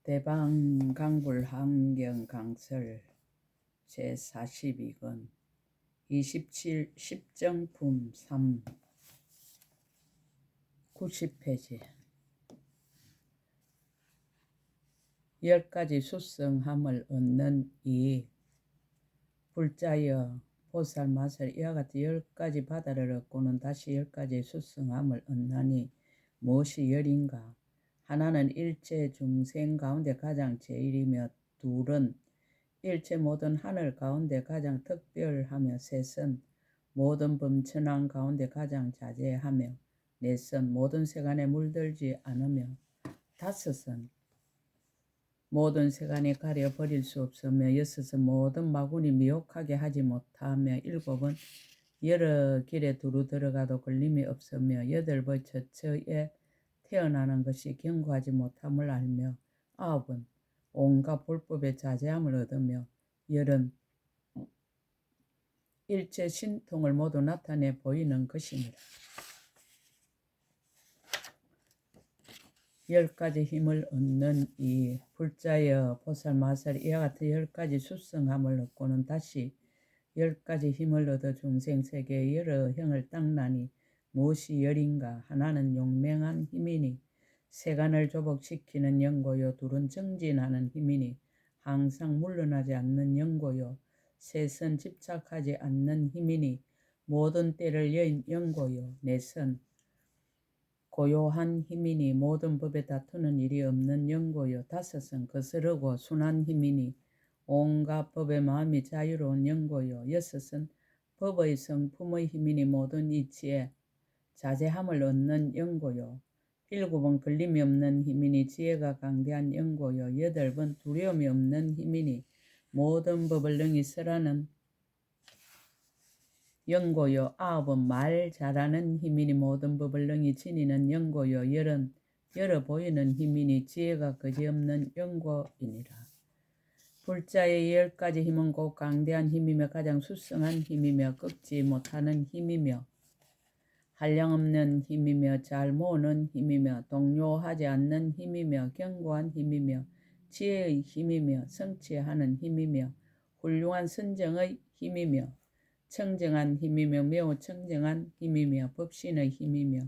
대방강불환경강설 제42권 27 십정품 3 90페이지 10가지 수성함을 얻는 이익. 불자여 보살마살 이와 같이 10가지 바다를 얻고는 다시 10가지 수성함을 얻나니 무엇이 열인가? 하나는 일체 중생 가운데 가장 제일이며, 둘은 일체 모든 하늘 가운데 가장 특별하며, 셋은 모든 범천왕 가운데 가장 자제하며, 넷은 모든 세간에 물들지 않으며, 다섯은 모든 세간에 가려 버릴 수 없으며, 여섯은 모든 마군이 미혹하게 하지 못하며, 일곱은 여러 길에 두루 들어가도 걸림이 없으며, 여덟은 처처에 태어나는 것이 견고하지 못함을 알며, 아홉은 온갖 불법의 자제함을 얻으며, 열은 일체 신통을 모두 나타내 보이는 것이니라. 10가지 힘을 얻는 이. 불자여 보살마살 이와 같은 10가지 수성함을 얻고는 다시 10가지 힘을 얻어 중생세계의 여러 형을 닦나니 무엇이 열인가? 하나는 용맹한 힘이니 세간을 조복시키는 연고요, 둘은 정진하는 힘이니 항상 물러나지 않는 연고요, 셋은 집착하지 않는 힘이니 모든 때를 여인 연고요, 넷은 고요한 힘이니 모든 법에 다투는 일이 없는 연고요, 다섯은 거스르고 순한 힘이니 온갖 법의 마음이 자유로운 연고요, 여섯은 법의 성품의 힘이니 모든 이치에 자제함을 얻는 연고요, 일곱은 걸림이 없는 힘이니 지혜가 강대한 연고요, 여덟은 두려움이 없는 힘이니 모든 법을 능히 설하는 연고요, 아홉은 말 잘하는 힘이니 모든 법을 능히 지니는 연고요, 열은 열어 보이는 힘이니 지혜가 그지없는 연고이니라. 불자의 10가지 힘은 곧 강대한 힘이며 가장 수성한 힘이며 꺾지 못하는 힘이며 한량없는 힘이며 잘 모으는 힘이며 동요하지 않는 힘이며 견고한 힘이며 지혜의 힘이며 성취하는 힘이며 훌륭한 선정의 힘이며 청정한 힘이며 매우 청정한 힘이며 법신의 힘이며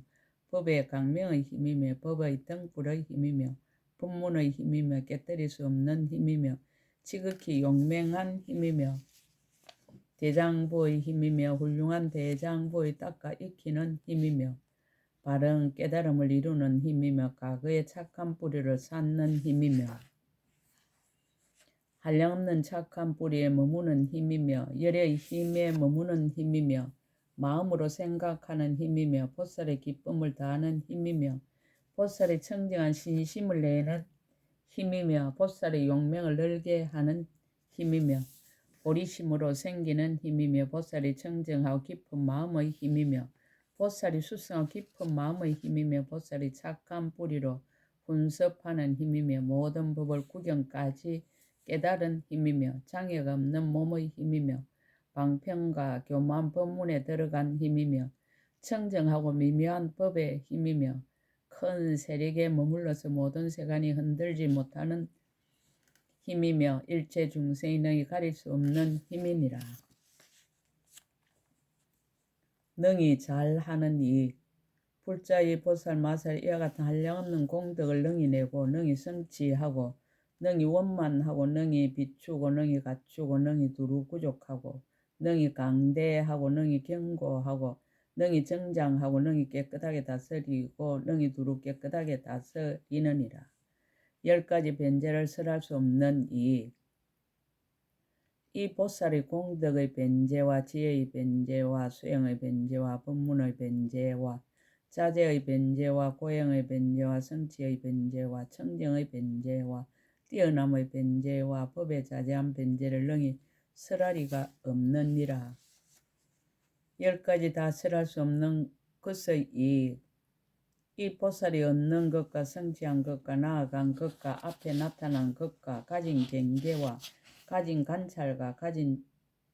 법의 강명의 힘이며 법의 등불의 힘이며 법문의 힘이며 깨뜨릴 수 없는 힘이며 지극히 용맹한 힘이며 대장부의 힘이며 훌륭한 대장부의 닦아 익히는 힘이며 바른 깨달음을 이루는 힘이며 과거의 착한 뿌리를 쌓는 힘이며 한량없는 착한 뿌리에 머무는 힘이며 열의 힘에 머무는 힘이며 마음으로 생각하는 힘이며 보살의 기쁨을 다하는 힘이며 보살의 청정한 신심을 내는 힘이며 보살의 용맹을 늘게 하는 힘이며 보리심으로 생기는 힘이며 보살이 청정하고 깊은 마음의 힘이며 보살이 수성하고 깊은 마음의 힘이며 보살이 착한 뿌리로 훈섭하는 힘이며 모든 법을 구경까지 깨달은 힘이며 장애가 없는 몸의 힘이며 방편과 교만 법문에 들어간 힘이며 청정하고 미묘한 법의 힘이며 큰 세력에 머물러서 모든 세간이 흔들지 못하는 힘이며 일체 중생이 능히 가릴 수 없는 힘이니라. 능히 잘하는 이익. 불자의 보살마살 이와 같은 한량없는 공덕을 능히 내고 능히 성취하고 능히 원만하고 능히 비추고 능히 갖추고 능히 두루 구족하고 능히 강대하고 능히 견고하고 능히 정장하고 능히 깨끗하게 다스리고 능히 두루 깨끗하게 다스리느니라. 10가지 변제를 설할 수 없는 이익. 이 보살의 공덕의 변제와 지혜의 변제와 수행의 변제와 법문의 변제와 자제의 변제와 고행의 변제와 성취의 변제와 청정의 변제와 뛰어남의 변제와 법의 자제한 변제를 능히 설하리가 없느니라. 10가지 다 설할 수 없는 것의 이익. 이 보살이 얻는 것과 성취한 것과 나아간 것과 앞에 나타난 것과 가진 경계와 가진 관찰과 가진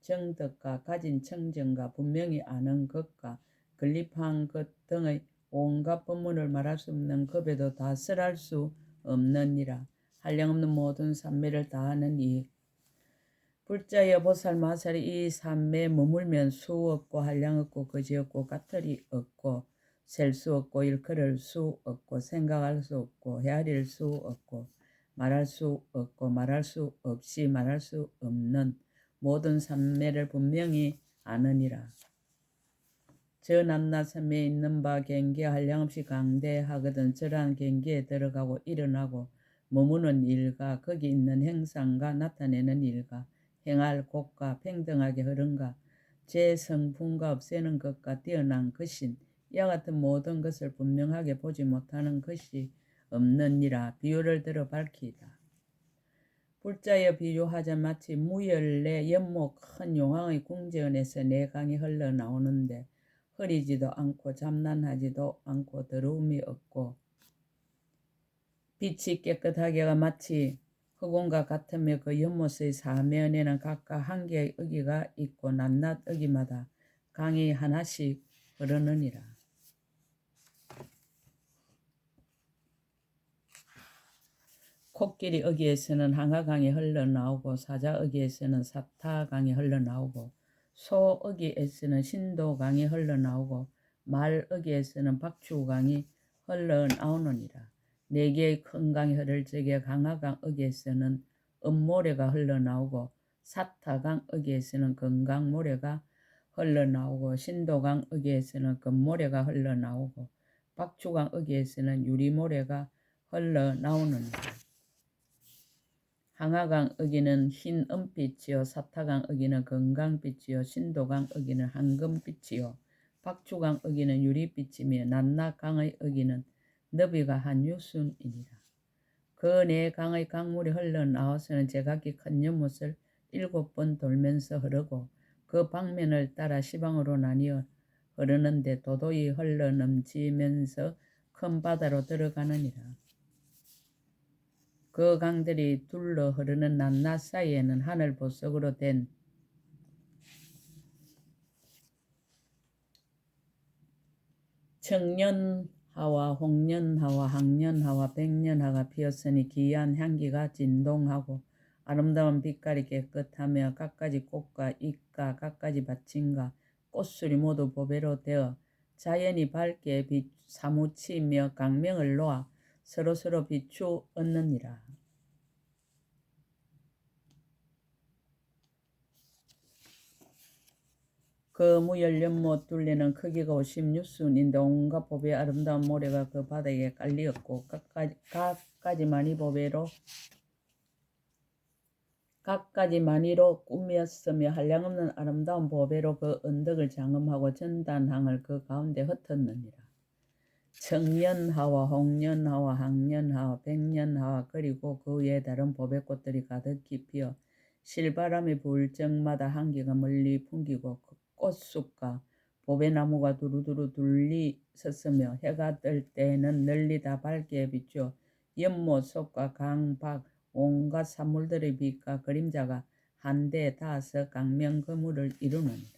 정덕과 가진 청정과 분명히 아는 것과 건립한 것 등의 온갖 법문을 말할 수 없는 급에도 다 설할 수 없느니라. 한량없는 모든 산매를 다하는 이 불자여 보살 마살이 이 산매에 머물면 수 없고 한량 없고 거지 없고 까탈이 없고 셀 수 없고 일컬을 수 없고 생각할 수 없고 헤아릴 수 없고 말할 수 없고 말할 수 없이 말할 수 없는 모든 산매를 분명히 아느니라. 저 낮낮 산매에 있는 바 경계에 한량없이 강대하거든 저러한 경계에 들어가고 일어나고 머무는 일과 거기 있는 행상과 나타내는 일과 행할 곳과 평등하게 흐른가 제 성품과 없애는 것과 뛰어난 것인 이와 같은 모든 것을 분명하게 보지 못하는 것이 없느니라. 비유를 들어 밝히다. 불자여 비유하자 마치 무열내 연못 큰 용왕의 궁전에서 내강이 흘러나오는데 흐리지도 않고 잠난하지도 않고 더러움이 없고 빛이 깨끗하게가 마치 흑온과 같으며 그 연못의 사면에는 각각 한 개의 어기가 있고 낮낮 어기마다 강이 하나씩 흐르느니라. 코끼리 어기에서는 항아강이 흘러나오고 사자 어기에서는 사타강이 흘러나오고 소 어기에서는 신도강이 흘러나오고 말 어기에서는 박추강이 흘러나오느니라. 네 개의 큰 강이 흐를 적에 강하강 어기에서는 음모래가 흘러나오고 사타강 어기에서는 금강모래가 흘러나오고 신도강 어기에서는 금모래가 흘러나오고 박추강 어기에서는 유리모래가 흘러나오느니라. 항아강 어기는 흰 은빛이요 사타강 어기는 금강빛이요 신도강 어기는 황금빛이요 박추강 어기는 유리빛이며 낮낮 강의 어기는 너비가 한 유순이니라. 그 네 강의 강물이 흘러나와서는 제각기 큰 연못을 7번 돌면서 흐르고 그 방면을 따라 시방으로 나뉘어 흐르는데 도도히 흘러넘치면서 큰 바다로 들어가느니라. 그 강들이 둘러 흐르는 낮낮 사이에는 하늘 보석으로 된 청년하와 홍년하와 항년하와 백년하가 피었으니 기이한 향기가 진동하고 아름다운 빛깔이 깨끗하며 갖가지 꽃과 잎과 갖가지 받침과 꽃술이 모두 보배로 되어 자연이 밝게 사무치며 강명을 놓아 서로서로 비추었느니라. 그 무열연못 둘레는 크기가 56순인데 온갖 보배의 아름다운 모래가 그 바닥에 깔리었고 각가지 많이로 꾸몄으며 한량없는 아름다운 보배로 그 언덕을 장엄하고 전단항을 그 가운데 흩었느니라. 청년하와 홍년하와 항년하와 백년하와 그리고 그 위에 다른 보배꽃들이 가득히 피어 실바람이 불 적마다 향기가 멀리 풍기고 꽃숲과 보배나무가 두루두루 둘리 섰으며 해가 뜰 때에는 널리 다 밝게 비추어 연못 속과 강 밖 온갖 산물들의 빛과 그림자가 한데 닿아서 강명 그물을 이루느니라.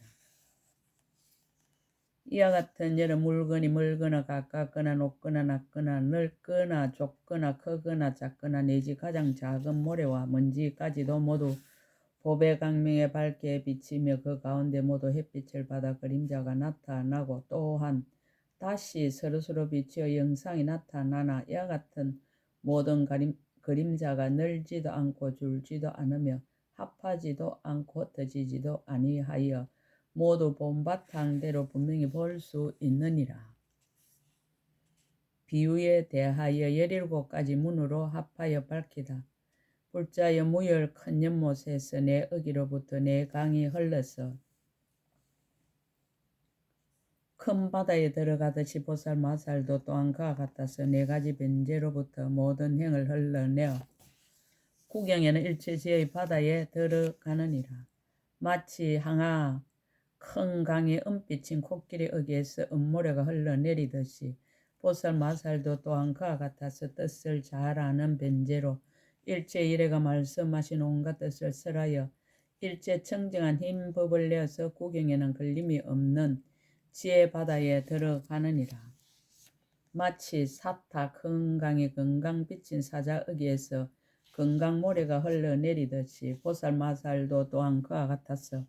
이와 같은 여러 물건이 멀거나 가깝거나 높거나 낮거나 넓거나 좁거나 크거나 작거나 내지 가장 작은 모래와 먼지까지도 모두 보배 강명에 밝게 비치며 그 가운데 모두 햇빛을 받아 그림자가 나타나고 또한 다시 서로서로 비치어 영상이 나타나나 이와 같은 모든 그림자가 늘지도 않고 줄지도 않으며 합하지도 않고 흩어지지도 아니하여 모두 본바탕대로 분명히 볼 수 있느니라. 비유에 대하여 17가지 문으로 합하여 밝히다. 불자여 무열 큰 연못에서 내 어기로부터 내 강이 흘러서 큰 바다에 들어가듯이 보살 마살도 또한 그와 같아서 4가지 변제로부터 모든 행을 흘러내어 구경에는 일체지의 바다에 들어가느니라. 마치 항아 큰 강의 은빛인 코끼리 어기에서 은모래가 흘러내리듯이 보살 마살도 또한 그와 같아서 뜻을 잘 아는 변제로 일체 이래가 말씀하신 온갖 뜻을 설하여 일체 청정한 흰 법을 내어서 구경에는 걸림이 없는 지혜 바다에 들어가느니라. 마치 사타 큰 강의 건강 비친 사자 어기에서 건강모래가 흘러내리듯이 보살마살도 또한 그와 같았어.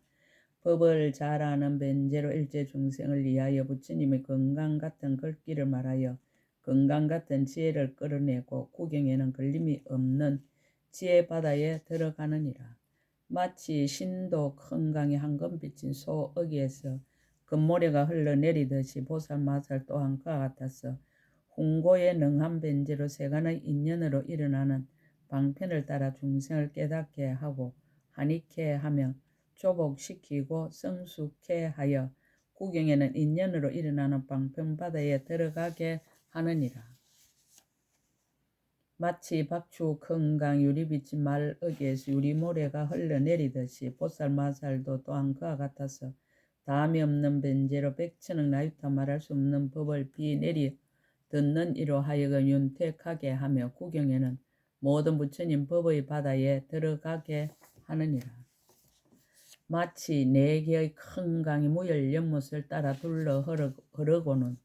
법을 잘 아는 벤제로 일체 중생을 위하여 부처님의 건강 같은 글귀를 말하여 건강 같은 지혜를 끌어내고 구경에는 걸림이 없는 지혜 바다에 들어가느니라. 마치 신도 큰 강에 황금 비친 소어기에서 금모래가 흘러내리듯이 보살마살 또한 그와 같았어. 훈고에 능한 벤제로 세간의 인연으로 일어나는 방편을 따라 중생을 깨닫게 하고 한익해 하며 조복시키고 성숙해 하여 구경에는 인연으로 일어나는 방편바다에 들어가게 하느니라. 마치 박추 큰 강 유리비친 말어기에서 유리모래가 흘러내리듯이 보살마살도 또한 그와 같아서 다음이 없는 벤제로 백천억 나유타 말할 수 없는 법을 비내리 듣는 이로 하여금 윤택하게 하며 구경에는 모든 부처님 법의 바다에 들어가게 하느니라. 마치 네 개의 큰 강이 무열 연못을 따라 둘러 흐르고는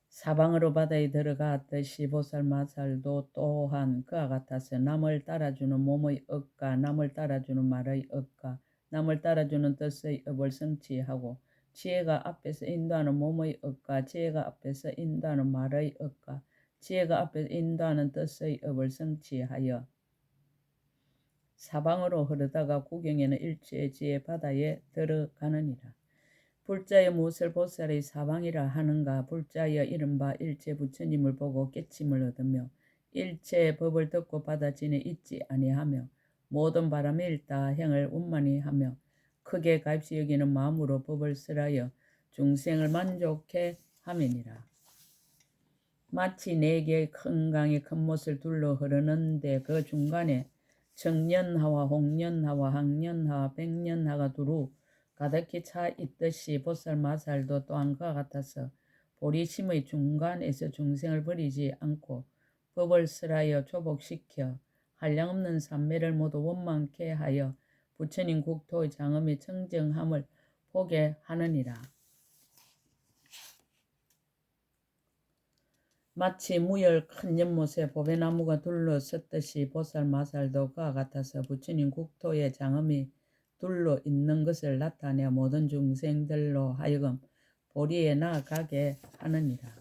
사방으로 바다에 들어갔듯이 보살마살도 또한 그와 같아서 남을 따라주는 몸의 업과 남을 따라주는 말의 업과 남을 따라주는 뜻의 업을 성취하고 지혜가 앞에서 인도하는 몸의 업과 지혜가 앞에서 인도하는 말의 업과 지혜가 앞에서 인도하는 뜻의 업을 성취하여 사방으로 흐르다가 구경에는 일체의 지혜 바다에 들어가느니라. 불자여 무엇을 보살의 사방이라 하는가. 불자여 이른바 일체 부처님을 보고 깨침을 얻으며 일체의 법을 듣고 받아지니 있지 아니하며 모든 바람에 일다 행을 원만히 하며 크게 가입시 여기는 마음으로 법을 쓰라여 중생을 만족해 함이니라. 마치 네 개의 큰 강이 큰 못을 둘러 흐르는데 그 중간에 청년하와 홍년하와 학년하와 백년하가 두루 가득히 차 있듯이 보살마살도 또한 그와 같아서 보리심의 중간에서 중생을 버리지 않고 법을 쓰라여 조복시켜 한량없는 삼매를 모두 원만케 하여 부처님 국토의 장엄히 청정함을 보게 하느니라. 마치 무열 큰 연못에 보배나무가 둘러섰듯이 보살마살도 그와 같아서 부처님 국토의 장엄히 둘러 있는 것을 나타내 모든 중생들로 하여금 보리에 나아가게 하느니라.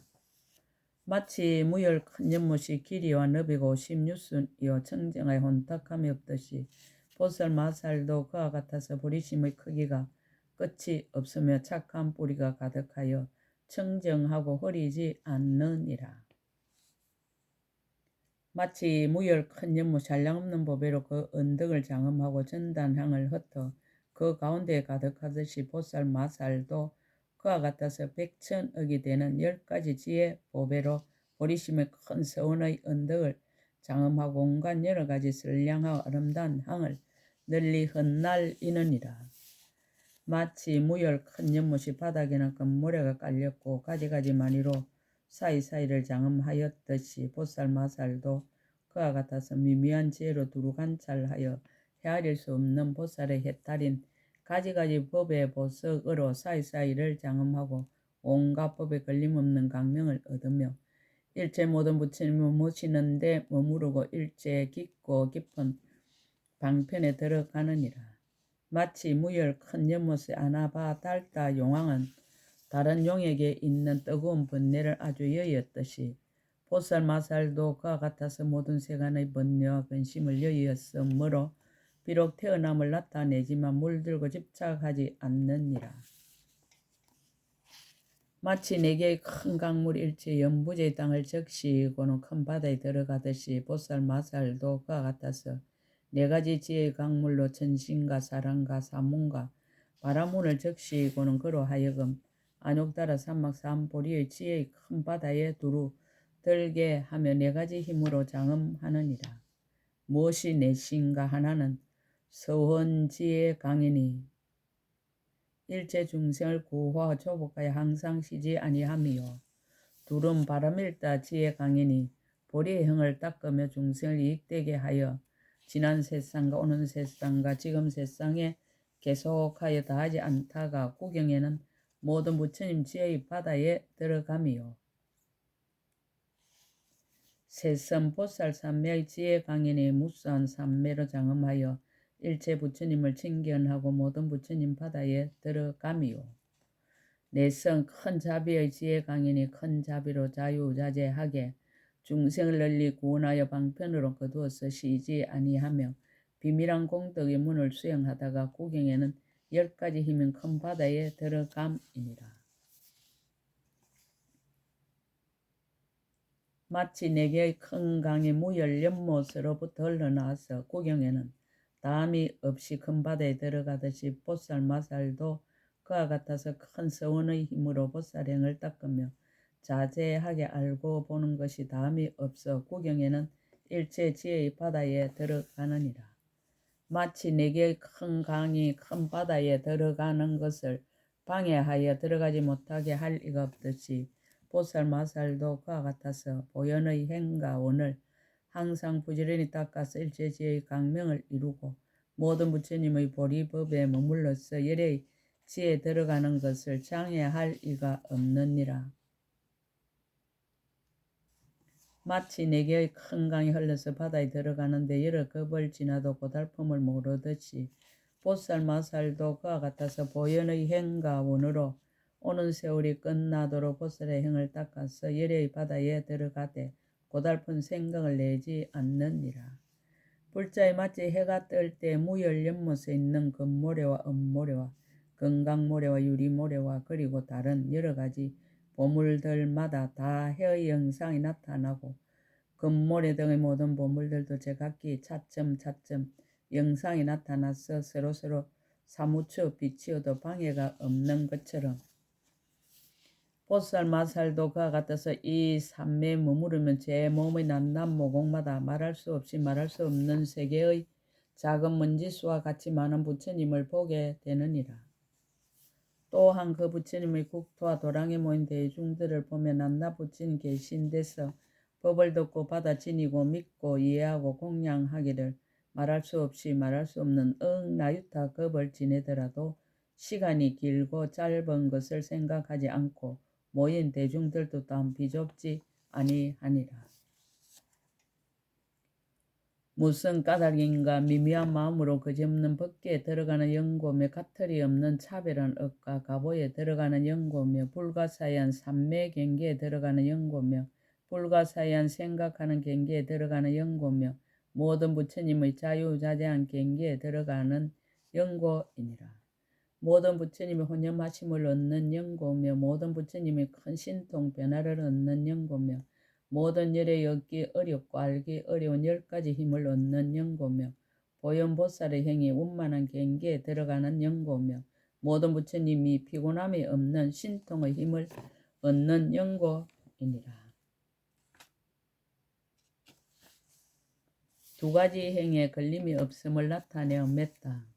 마치 무열 큰 연못이 길이와 너비고 16순이요 청정하여 혼탁함이 없듯이 보살마살도 그와 같아서 보리심의 크기가 끝이 없으며 착한 뿌리가 가득하여 청정하고 흐리지 않느니라. 마치 무열 큰 연못 한량없는 보배로 그 언덕을 장엄하고 전단향을 흩어 그 가운데에 가득하듯이 보살마살도 그와 같아서 백천억이 되는 10가지 지혜 보배로 보리심의 큰 서원의 언덕을 장엄하고 온갖 여러가지 선량하고 아름다운 향을 널리 흩날리느니라. 마치 무열 큰 연못이 바닥에는 금모래가 깔렸고 가지가지 많이로 사이사이를 장엄하였듯이 보살마살도 그와 같아서 미미한 지혜로 두루 관찰하여 헤아릴 수 없는 보살의 해탈인 가지가지 법의 보석으로 사이사이를 장엄하고 온갖 법에 걸림없는 강명을 얻으며 일체 모든 부처님을 모시는데 머무르고 일체 깊고 깊은 방편에 들어가느니라. 마치 무열 큰 연못의 아나바 달다 용왕은 다른 용에게 있는 뜨거운 번뇌를 아주 여의었듯이 보살마살도 그와 같아서 모든 세간의 번뇌와 근심을 여의었으므로 비록 태어남을 나타내지만 물들고 집착하지 않느니라. 마치 네 개의 큰 강물이 일체 연부제의 땅을 적시고는 큰 바다에 들어가듯이 보살마살도 그와 같아서 네 가지 지혜의 강물로 천신과 사랑과 사문과 바라문을 적시고는 그로 하여금 안욕따라 사막 삼보리의 지혜의 큰 바다에 두루 들게 하며 네 가지 힘으로 장엄하느니라. 무엇이 넷인가. 하나는 서원지혜 강이니 일체 중생을 구호하고 조복하여 항상 쉬지 아니하며 둘은 바람일다 지혜 강이니 보리의 형을 닦으며 중생을 이익되게 하여 지난 세상과 오는 세상과 지금 세상에 계속하여 다하지 않다가 구경에는 모든 부처님 지혜의 바다에 들어가며 세선 보살 삼매의 지혜 강인이 무수한 삼매로 장엄하여 일체 부처님을 칭견하고 모든 부처님 바다에 들어가미요. 내성 큰 자비의 지혜 강인이 큰 자비로 자유자재하게 중생을 널리 구원하여 방편으로 거두어서 쉬지 아니하며 비밀한 공덕의 문을 수행하다가 구경에는 10가지 힘인 큰 바다에 들어감이니라. 마치 4개의 큰 강이 무열 연못으로부터 흘러나와서 구경에는 다함이 없이 큰 바다에 들어가듯이 보살 마살도 그와 같아서 큰 서원의 힘으로 보살행을 닦으며 자제하게 알고 보는 것이 다함이 없어 구경에는 일체 지혜의 바다에 들어가느니라. 마치 4개의 큰 강이 큰 바다에 들어가는 것을 방해하여 들어가지 못하게 할 리가 없듯이 보살 마살도 그와 같아서 보현의 행과 원을 항상 부지런히 닦아서 일체지혜의 강명을 이루고 모든 부처님의 보리법에 머물러서 열의 지혜에 들어가는 것을 장애할 리가 없느니라. 마치 4개의 큰 강이 흘러서 바다에 들어가는데 여러 급을 지나도 고달픔을 모르듯이 보살 마살도 그와 같아서 보현의 행과 원으로 오는 세월이 끝나도록 보살의 행을 닦아서 열의 바다에 들어가되 고달픈 생각을 내지 않느니라. 불자에 마치 해가 뜰 때 무열 연못에 있는 금모래와 은모래와 건강모래와 유리모래와 그리고 다른 여러 가지 보물들마다 다 해의 영상이 나타나고 금모래 등의 모든 보물들도 제각기 차츰 영상이 나타나서 서로서로 사무쳐 비치어도 방해가 없는 것처럼 보살 마살도 그와 같아서 이 삼매에 머무르면 제 몸의 낱낱 모공마다 말할 수 없이 말할 수 없는 세계의 작은 먼지수와 같이 많은 부처님을 보게 되느니라. 또한 그 부처님의 국토와 도랑에 모인 대중들을 보며 낱낱 부처님 계신 데서 법을 듣고 받아 지니고 믿고 이해하고 공양하기를 말할 수 없이 말할 수 없는 나유타 급을 지내더라도 시간이 길고 짧은 것을 생각하지 않고 모인 대중들도 또한 비좁지 아니하니라. 무슨 까닭인가 미미한 마음으로 그지없는 법계에 들어가는 연고며 가틀이 없는 차별한 업과 가보에 들어가는 연고며 불가사의한 삼매 경계에 들어가는 연고며 불가사의한 생각하는 경계에 들어가는 연고며 모든 부처님의 자유자재한 경계에 들어가는 연고이니라. 모든 부처님의 혼념하심을 얻는 연고며 모든 부처님의 큰 신통 변화를 얻는 연고며 모든 열에 얻기 어렵고 알기 어려운 10가지 힘을 얻는 연고며 보현보살의 행이 원만한 경계에 들어가는 연고며 모든 부처님이 피곤함이 없는 신통의 힘을 얻는 연고이니라. 2가지 행에 걸림이 없음을 나타내어 맺다.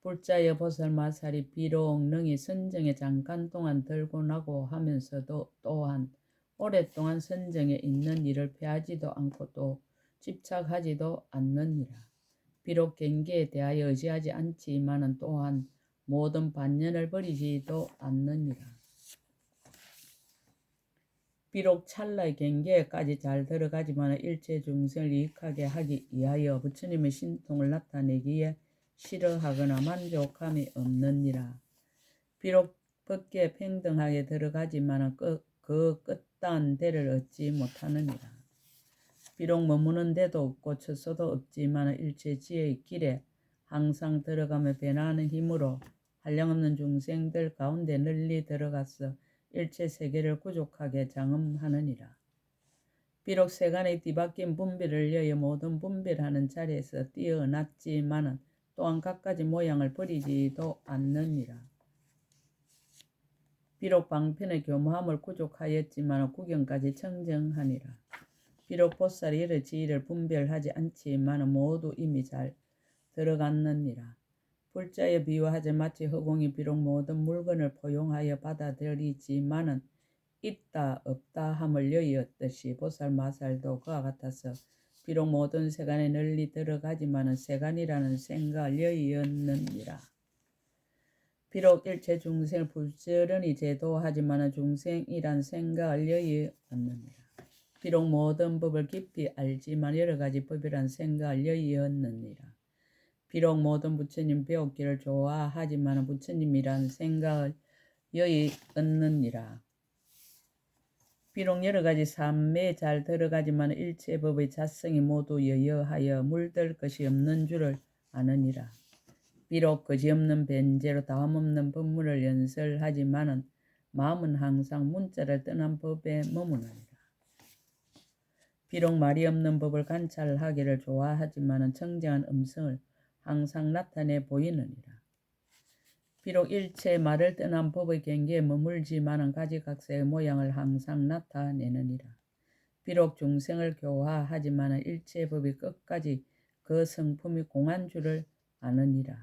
불자여 보살 마살이 비록 능히 선정에 잠깐 동안 들고 나고 하면서도 또한 오랫동안 선정에 있는 일을 패하지도 않고 또 집착하지도 않느니라. 비록 경계에 대하여 의지하지 않지만은 또한 모든 반연을 버리지도 않느니라. 비록 찰나의 경계에까지 잘 들어가지만 일체 중생을 이익하게 하기 위하여 부처님의 신통을 나타내기에 싫어하거나 만족함이 없느니라. 비록 법계에 평등하게 들어가지만 그 끝단 대를 얻지 못하느니라. 비록 머무는 데도 없고 처소도 없지만 일체 지혜의 길에 항상 들어가며 변화하는 힘으로 한량없는 중생들 가운데 널리 들어가서 일체 세계를 구족하게 장엄하느니라. 비록 세간의 뒤바뀐 분별을 위하여 모든 분별하는 자리에서 뛰어났지만은 또한 갖가지 모양을 버리지도 않느니라. 비록 방편의 교모함을 구족하였지만 구경까지 청정하니라. 비록 보살이 여러 지위를 분별하지 않지만 모두 이미 잘 들어갔느니라. 불자에 비유하자 마치 허공이 비록 모든 물건을 포용하여 받아들이지만은 있다 없다 함을 여의었듯이 보살 마살도 그와 같아서 비록 모든 세간에 널리 들어가지만은 세간이라는 생각을 여의었느니라. 비록 일체 중생을 부지런히 제도하지만은 중생이란 생각을 여의었느니라. 비록 모든 법을 깊이 알지만 여러 가지 법이란 생각을 여의었느니라. 비록 모든 부처님 배웠기를 좋아하지만 부처님이란 생각을 여의었느니라. 비록 여러 가지 삶에 잘 들어가지만 일체 법의 자성이 모두 여여하여 물들 것이 없는 줄을 아느니라. 비록 거지없는 변제로 다음없는 법문을 연설하지만은 마음은 항상 문자를 떠난 법에 머무느니라. 비록 말이 없는 법을 관찰하기를 좋아하지만은 청정한 음성을 항상 나타내 보이느니라. 비록 일체 말을 떠난 법의 경계에 머물지만은 가지각색의 모양을 항상 나타내느니라. 비록 중생을 교화하지만은 일체 법이 끝까지 그 성품이 공한 줄을 아느니라.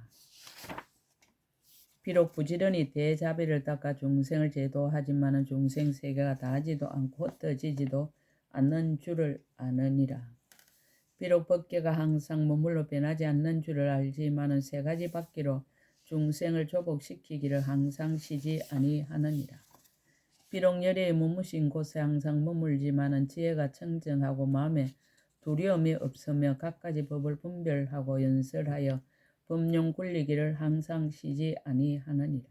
비록 부지런히 대자비를 닦아 중생을 제도하지만은 중생 세계가 다하지도 않고 흩어지지도 않는 줄을 아느니라. 비록 법계가 항상 머물러 변하지 않는 줄을 알지만은 세 가지 바퀴로 중생을 조복시키기를 항상 쉬지 아니하느니라. 비록 열애의 무무신 곳에 항상 머물지만은 지혜가 청정하고 마음에 두려움이 없으며 갖가지 법을 분별하고 연설하여 법령 굴리기를 항상 쉬지 아니하느니라.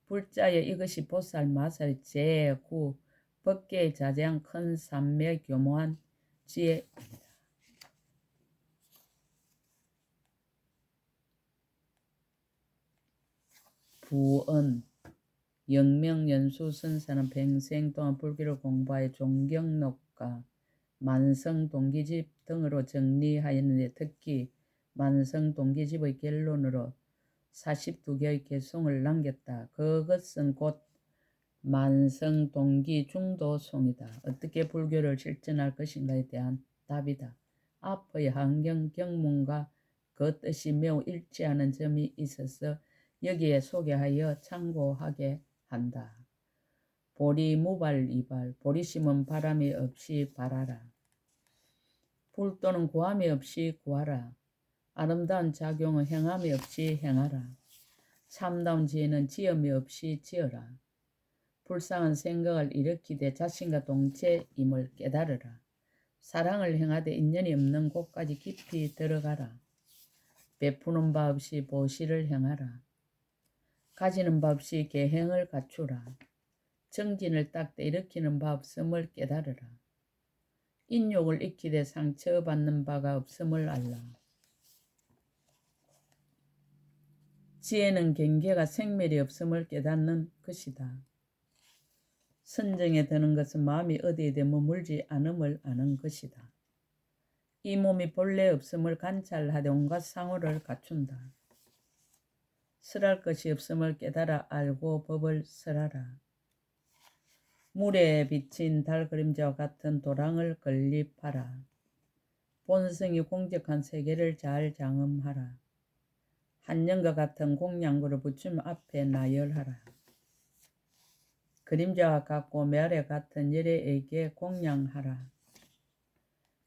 불자여 이것이 보살 마살 제9 법계의 자제한 큰 삼매 교모한 지혜입니다. 부언 영명연수선사는 평생 동안 불교를 공부하여 종경록과 만성동기집 등으로 정리하였는데 특히 만성동기집의 결론으로 42개의 개송을 남겼다. 그것은 곧 만성동기중도송이다. 어떻게 불교를 실천할 것인가에 대한 답이다. 앞의 환경 경문과 그 뜻이 매우 일치하는 점이 있어서 여기에 소개하여 참고하게 한다. 보리 무발 이발, 보리심은 바람이 없이 발하라. 불 또는 구함이 없이 구하라. 아름다운 작용은 행함이 없이 행하라. 참다운 지혜는 지음이 없이 지어라. 불쌍한 생각을 일으키되 자신과 동체임을 깨달으라. 사랑을 행하되 인연이 없는 곳까지 깊이 들어가라. 베푸는 바 없이 보시를 행하라. 가지는 바 없이 계행을 갖추라. 정진을 닦되 일으키는 바 없음을 깨달으라. 인욕을 익히되 상처받는 바가 없음을 알라. 지혜는 경계가 생멸이 없음을 깨닫는 것이다. 선정에 드는 것은 마음이 어디에 머물지 않음을 아는 것이다. 이 몸이 본래 없음을 관찰하되 온갖 상호를 갖춘다. 설할 것이 없음을 깨달아 알고 법을 설하라. 물에 비친 달 그림자와 같은 도랑을 건립하라. 본성이 공적한 세계를 잘 장엄하라. 한년과 같은 공양구를 부처님 앞에 나열하라. 그림자와 같고 메아리 같은 열애에게 공양하라.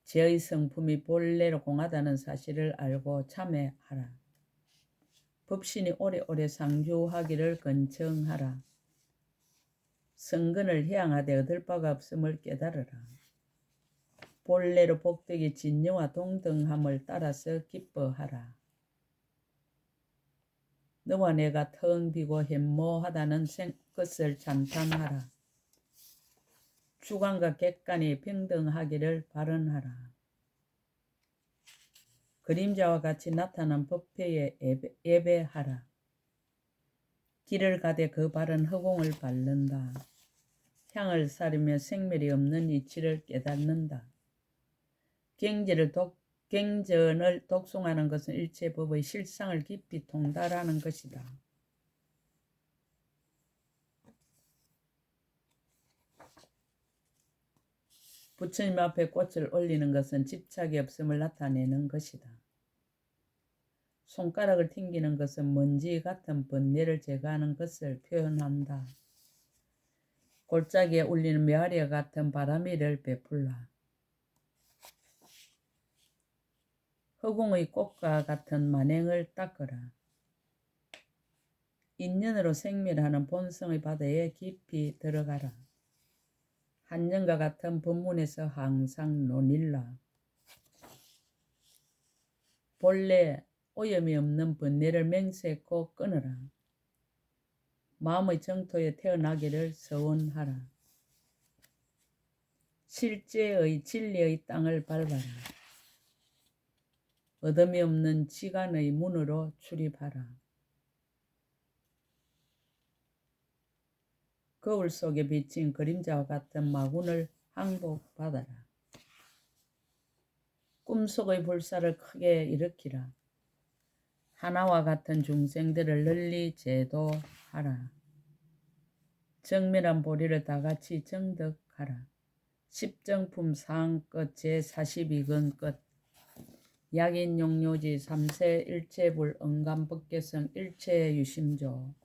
제의 성품이 본래로 공하다는 사실을 알고 참회하라. 법신이 오래오래 상주하기를 건청하라. 성근을 향하되 얻을 바가 없음을 깨달으라. 본래로 복덕이 진여와 동등함을 따라서 기뻐하라. 너와 내가 텅 비고 현모하다는 것을 찬탄하라. 주관과 객관이 평등하기를 발언하라. 그림자와 같이 나타난 법회에 예배하라. 길을 가되 그 발은 허공을 밟는다. 향을 사르며 생멸이 없는 이치를 깨닫는다. 경전을 독송하는 것은 일체 법의 실상을 깊이 통달하는 것이다. 부처님 앞에 꽃을 올리는 것은 집착이 없음을 나타내는 것이다. 손가락을 튕기는 것은 먼지 같은 번뇌를 제거하는 것을 표현한다. 골짜기에 울리는 메아리와 같은 바람이를 베풀라. 허공의 꽃과 같은 만행을 닦으라. 인연으로 생멸하는 본성의 바다에 깊이 들어가라. 한년과 같은 법문에서 항상 논일라. 본래 오염이 없는 번뇌를 맹세코 끊어라. 마음의 정토에 태어나기를 서원하라. 실제의 진리의 땅을 밟아라. 어둠이 없는 지간의 문으로 출입하라. 거울 속에 비친 그림자와 같은 마군을 항복받아라. 꿈속의 불사를 크게 일으키라. 하나와 같은 중생들을 널리 제도하라. 정밀한 보리를 다같이 정득하라. 십정품 상끝 제42권 끝. 약인 용료지 3세 일체불 응감법계성 일체유심조.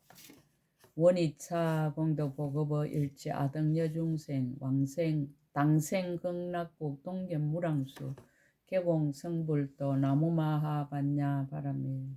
원이차 공덕보급어 일체 아등여중생 왕생 당생 극락국 동견무랑수 개공성불도 나무마하 반야 바라밀.